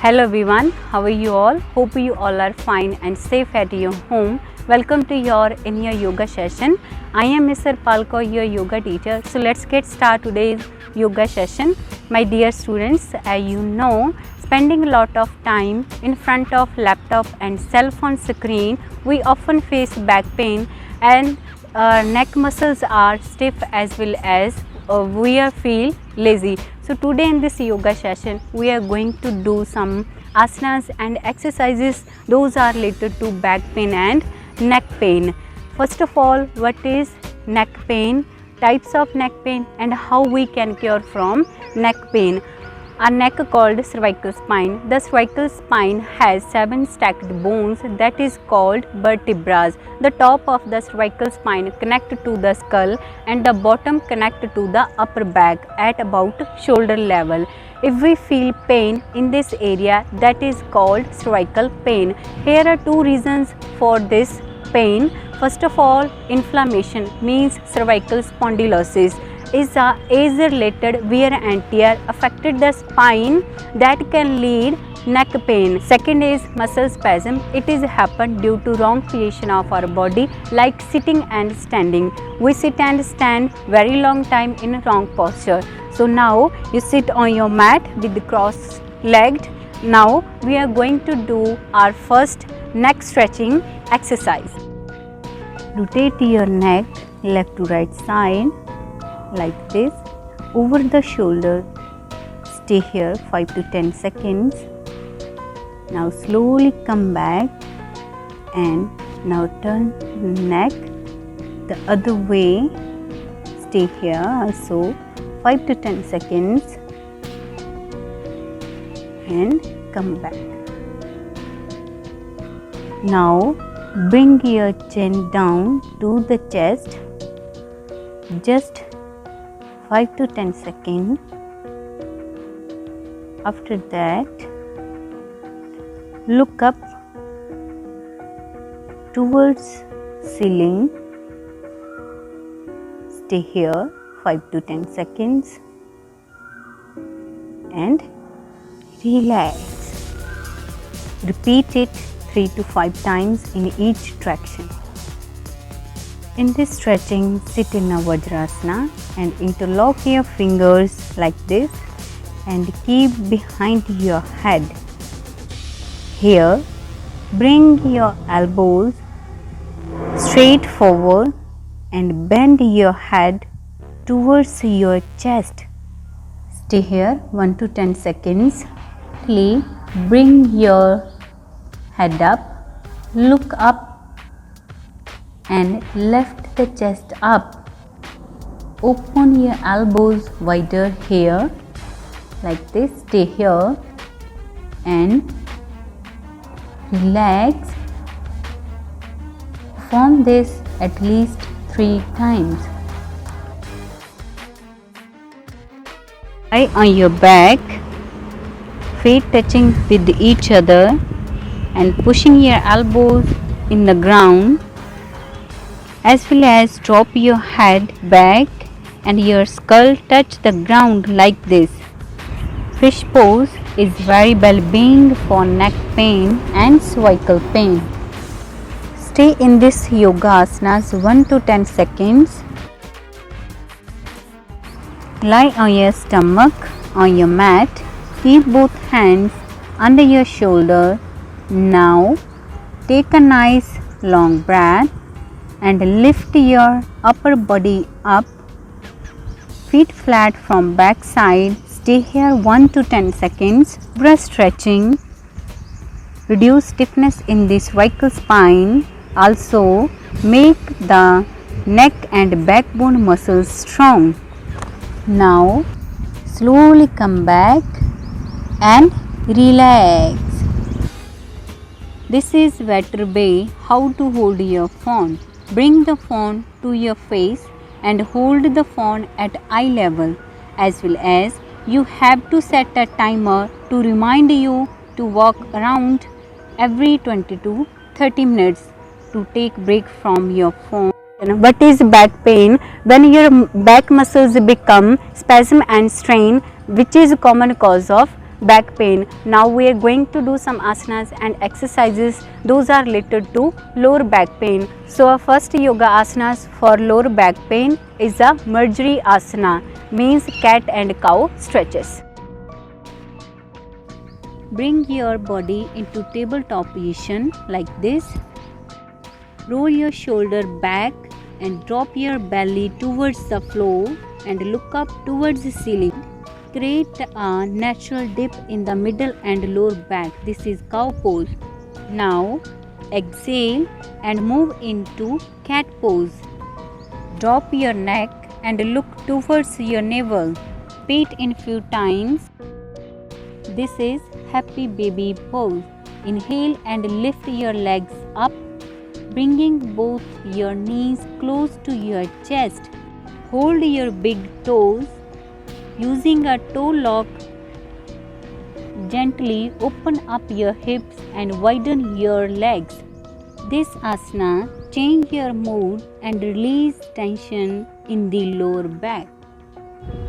Hello everyone, how are you all? Hope you all are fine and safe at your home. Welcome to your yoga session. I am Mr. Palko, your yoga teacher. So let's get started today's yoga session. My dear students, as you know, spending a lot of time in front of laptop and cell phone screen, we often face back pain and neck muscles are stiff as well as we feel lazy. So today in this yoga session we are going to do some asanas and exercises those are related to back pain and neck pain. First of all, what is neck pain, types of neck pain and how we can cure from neck pain. A neck called cervical spine. The cervical spine has 7 stacked bones that is called vertebrae. The top of the cervical spine connect to the skull and the bottom connect to the upper back at about shoulder level. If we feel pain in this area, that is called cervical pain. Here are 2 reasons for this pain. First of all, inflammation means cervical spondylosis is a age-related wear and tear affected the spine that can lead neck pain. Second is muscle spasm. It is happen due to wrong position of our body like sitting and standing. We sit and stand very long time in a wrong posture. So now you sit on your mat with the cross-legged. Now we are going to do our first neck stretching exercise. Rotate your neck left to right side like this over the shoulder. Stay here 5 to 10 seconds. Now slowly come back and now turn neck the other way. Stay here also 5 to 10 seconds and come back. Now bring your chin down to the chest. Just 5 to 10 seconds. After that, look up towards ceiling. Stay here 5 to 10 seconds and relax. Repeat it 3 to 5 times in each direction. In this stretching, sit in a Vajrasana and interlock your fingers like this and keep behind your head. Here, bring your elbows straight forward and bend your head towards your chest. Stay here 1 to 10 seconds. Please bring your head up, look up and lift the chest up. Open your elbows wider here like this. Stay here and relax. Perform this at least 3 times. Lie on your back, feet touching with each other and pushing your elbows in the ground, as well as drop your head back and your skull touch the ground like this. Fish pose is very well-being for neck pain and cervical pain. Stay in this yoga asanas 1 to 10 seconds. Lie on your stomach on your mat. Keep both hands under your shoulder. Now take a nice long breath and lift your upper body up. Feet flat from back side. Stay here 1 to 10 seconds. Breast stretching. Reduce stiffness in the cervical spine. Also make the neck and backbone muscles strong. Now slowly come back and relax. This is better way how to hold your phone. Bring the phone to your face and hold the phone at eye level, as well as you have to set a timer to remind you to walk around every 20 to 30 minutes to take break from your phone. What is back pain? When your back muscles become spasm and strain, which is a common cause of back pain. Now we are going to do some asanas and exercises. Those are related to lower back pain. So our first yoga asanas for lower back pain is a Marjari asana, means cat and cow stretches. Bring your body into tabletop position like this. Roll your shoulder back and drop your belly towards the floor and look up towards the ceiling. Create a natural dip in the middle and lower back. This is cow pose. Now exhale and move into cat pose. Drop your neck and look towards your navel. Repeat in few times. This is happy baby pose. Inhale and lift your legs up, bringing both your knees close to your chest. Hold your big toes. Using a toe lock, gently open up your hips and widen your legs. This asana change your mood and release tension in the lower back.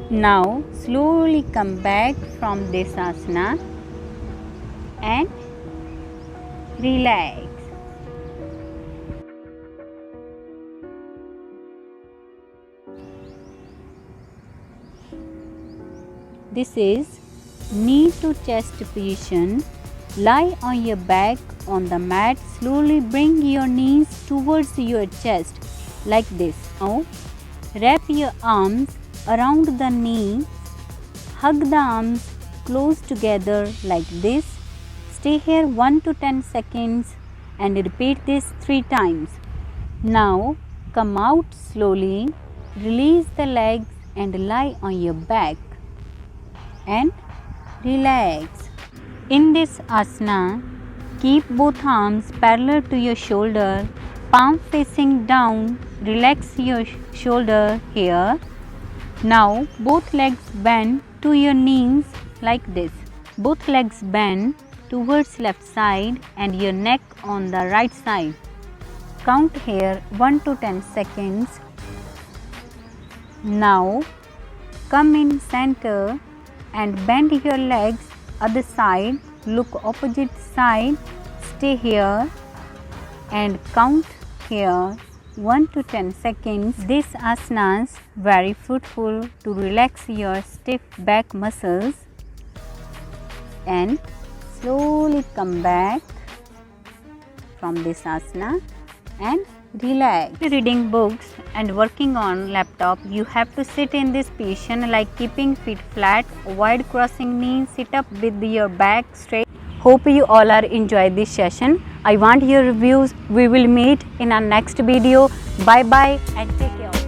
Now slowly come back from this asana and relax. This is knee to chest position. Lie on your back on the mat. Slowly bring your knees towards your chest like this. Now wrap your arms around the knee. Hug the arms close together like this. Stay here 1 to 10 seconds and repeat this 3 times. Now come out slowly. Release the legs and lie on your back and relax. In this asana, keep both arms parallel to your shoulder, palm facing down. Relax your shoulder here. Now both legs bend to your knees like this. Both legs bend towards left side and your neck on the right side. Count here 1 to 10 seconds. Now come in center and bend your legs other side. Look opposite side. Stay here and count here 1 to 10 seconds. This asana is very fruitful to relax your stiff back muscles. And slowly come back from this asana and relax. Reading books and working on laptop, you have to sit in this position like keeping feet flat, avoid crossing knees, sit up with your back straight. Hope you all are enjoy this session. I want your reviews. We will meet in our next video. Bye bye and take care.